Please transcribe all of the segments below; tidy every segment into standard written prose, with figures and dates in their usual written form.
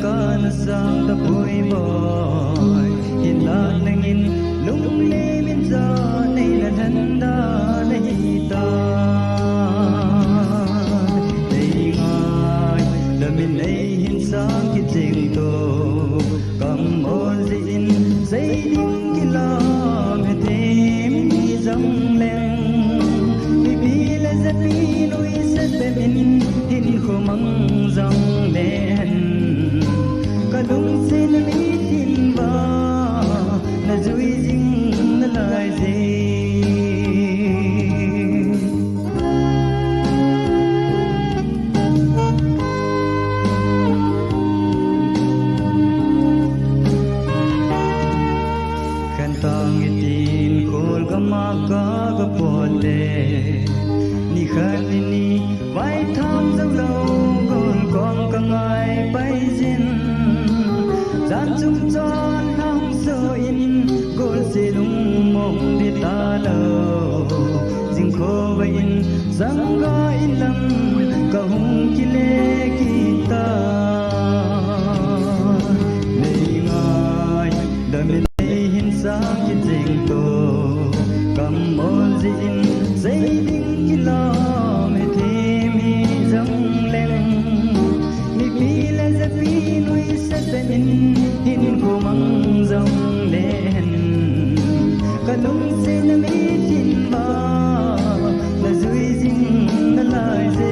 ca na sang ta bui boy hin la nang in lung le min za nei la than da nei ta nei ngai la min nei hin sang ki ting to kam on zin say ding ki la me thêm mi zang leng mi bi la za pi noi sa te min hin ko mang zang len ka lung se na mi tin ba na zui jing na lai ze tang itin kol gama ka ga pole ni khan ni vai tham dang lo gol kong ka ngai pai jin zan chung chon hang so in gol se lung mong di ta lo jing kho vai in sang ga in lam ka hung ki le ki ta nei ngai da min sang ki ting to kam mon zin say ding ki la me thêm hi zang leng mi pi la za pi noi sa ten hin ko mang zang len ka lung se na mi tin ba la zui jing na lai ze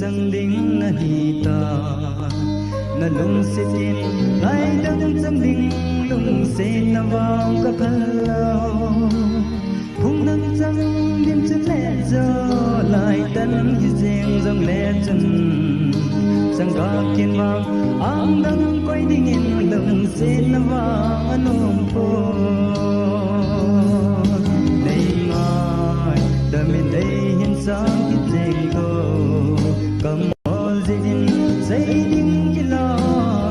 dang ding na hita na lung se tin lai dang dang ding lung se na wang ka phalo phung nang dang dim chen le zo lai tan hi jeng dang le chen sang ga kin wang ang dang koi ding in lung se na wang anom po nei mai da min dei hin sang ki jeng go kam on zin say ding ki la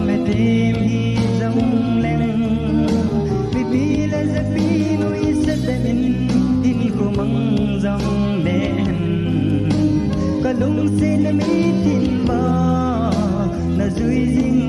me thêm hi zang leng pi pi la za pi noi sa te min hin ko mang zang len ka lung se na mi tin ba na zui jing